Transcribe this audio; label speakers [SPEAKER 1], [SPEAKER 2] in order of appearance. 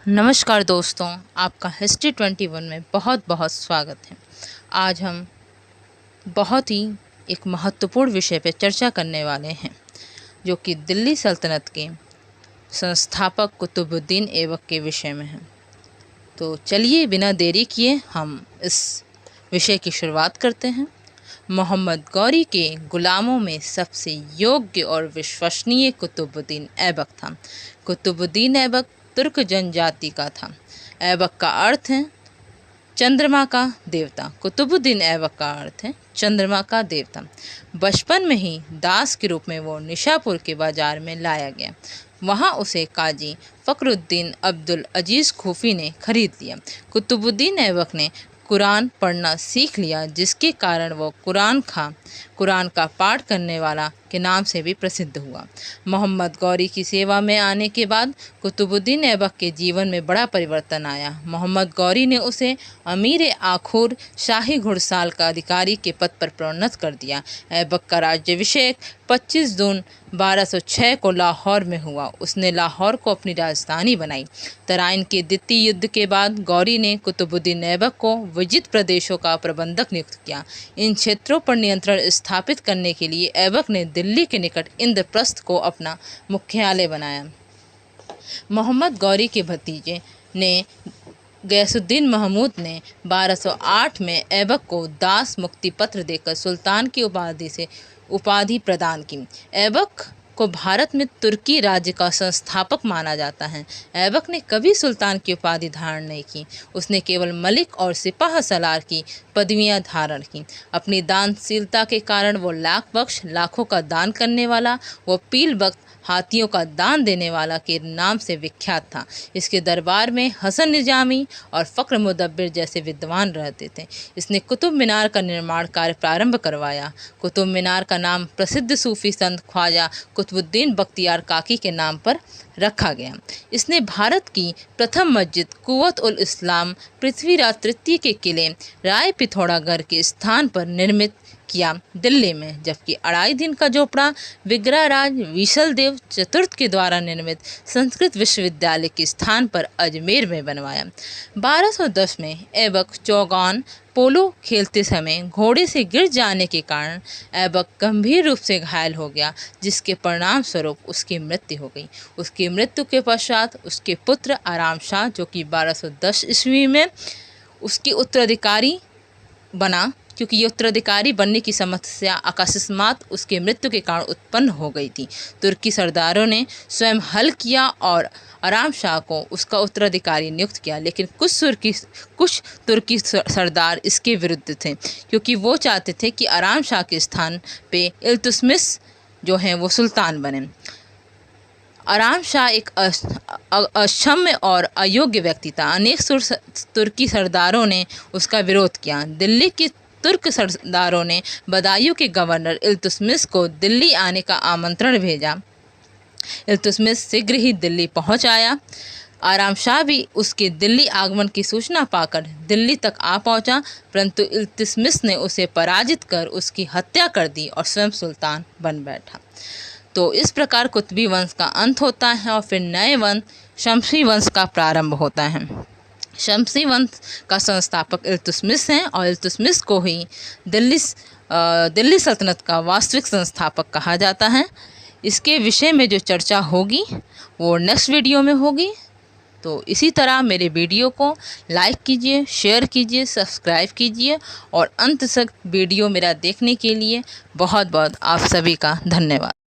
[SPEAKER 1] नमस्कार दोस्तों, आपका हिस्ट्री 21 में बहुत बहुत स्वागत है। आज हम बहुत ही एक महत्वपूर्ण विषय पर चर्चा करने वाले हैं, जो कि दिल्ली सल्तनत के संस्थापक कुतुबुद्दीन ऐबक के विषय में है। तो चलिए बिना देरी किए हम इस विषय की शुरुआत करते हैं। मोहम्मद गौरी के गुलामों में सबसे योग्य और विश्वसनीय कुतुबुद्दीन ऐबक था। कुतुबुद्दीन ऐबक तुर्क जनजाति का था। ऐबक का अर्थ है चंद्रमा का देवता। कुतुबुद्दीन ऐबक का अर्थ है चंद्रमा का देवता। बचपन में ही दास के रूप में वो निशापुर के बाजार में लाया गया। वहाँ उसे काजी फखरुद्दीन अब्दुल अजीज़ खूफी ने खरीद लिया। कुतुबुद्दीन ऐबक ने कुरान पढ़ना सीख लिया, जिसके कारण वो कुरान का पाठ करने वाला के नाम से भी प्रसिद्ध हुआ। मोहम्मद गौरी की सेवा में आने के बाद कुतुबुद्दीन ऐबक के जीवन में बड़ा परिवर्तन आया। मोहम्मद गौरी ने उसे अमीर आखूर शाही घुड़साल का अधिकारी के पद पर प्रोन्नत कर दिया। ऐबक का राज्याभिषेक 25 जून 1206 को लाहौर में हुआ। उसने लाहौर को अपनी राजधानी बनाई। तराइन के द्वितीय युद्ध के बाद गौरी ने कुतुबुद्दीन ऐबक को विजित प्रदेशों का प्रबंधक नियुक्त किया। इन क्षेत्रों पर नियंत्रण स्थापित करने के लिए ऐबक ने दिल्ली के निकट इंद्रप्रस्थ को अपना मुख्यालय बनाया। मोहम्मद गौरी के भतीजे ने गयासुद्दीन महमूद ने 1208 में ऐबक को दास मुक्ति पत्र देकर सुल्तान की उपाधि प्रदान की। ऐबक को भारत में तुर्की राज्य का संस्थापक माना जाता है। ऐबक ने कभी सुल्तान की उपाधि धारण नहीं की। उसने केवल मलिक और सिपाह सलार की पदवियां धारण की। अपनी दानशीलता के कारण वो लाखों का दान करने वाला, वो पील बख्त हाथियों का दान देने वाला के नाम से विख्यात था। इसके दरबार में हसन निजामी और फ़ख्र मुदब्बिर जैसे विद्वान रहते थे। इसने कुतुब मीनार का निर्माण कार्य प्रारंभ करवाया। कुतुब मीनार का नाम प्रसिद्ध सूफी संत ख्वाजा कुतुबुद्दीन बख्तियार काकी के नाम पर रखा गया। इसने भारत की प्रथम मस्जिद कुव्वत उल इस्लाम पृथ्वीराज तृतीय के किले राय पिथौरागढ़ के स्थान पर निर्मित किया दिल्ली में, जबकि 2.5 दिन का झोपड़ा विग्रहराज विशलदेव चतुर्थ के द्वारा निर्मित संस्कृत विश्वविद्यालय के स्थान पर अजमेर में बनवाया। 1210 में ऐबक चौगान पोलो खेलते समय घोड़े से गिर जाने के कारण ऐबक गंभीर रूप से घायल हो गया, जिसके परिणाम स्वरूप उसकी मृत्यु हो गई। उसकी मृत्यु के पश्चात उसके पुत्र आराम शाह, जो कि 1210 ईस्वी में उसकी उत्तराधिकारी बना, क्योंकि ये उत्तराधिकारी बनने की समस्या अकस्मात उसके मृत्यु के कारण उत्पन्न हो गई थी। तुर्की सरदारों ने स्वयं हल किया और आराम शाह को उसका उत्तराधिकारी नियुक्त किया, लेकिन कुछ तुर्की सरदार इसके विरुद्ध थे, क्योंकि वो चाहते थे कि आराम शाह के स्थान पे इल्तुतमिश जो हैं वो सुल्तान बने। आराम शाह एक अक्षम्य और अयोग्य व्यक्ति था। अनेक तुर्की सरदारों ने उसका विरोध किया। दिल्ली के तुर्क सरदारों ने बदायूं के गवर्नर इल्तुतमिश को दिल्ली आने का आमंत्रण भेजा। इल्तुतमिश शीघ्र ही दिल्ली पहुंच आया। आराम शाह भी उसके दिल्ली आगमन की सूचना पाकर दिल्ली तक आ पहुंचा, परंतु इल्तुतमिश ने उसे पराजित कर उसकी हत्या कर दी और स्वयं सुल्तान बन बैठा। तो इस प्रकार कुतुबी वंश का अंत होता है और फिर नए वंश शमसी वंश का प्रारंभ होता है। शमसी वंश का संस्थापक इल्तुतमिश हैं और इल्तुतमिश को ही दिल्ली सल्तनत का वास्तविक संस्थापक कहा जाता है। इसके विषय में जो चर्चा होगी वो नेक्स्ट वीडियो में होगी। तो इसी तरह मेरे वीडियो को लाइक कीजिए, शेयर कीजिए, सब्सक्राइब कीजिए और अंत तक वीडियो मेरा देखने के लिए बहुत बहुत आप सभी का धन्यवाद।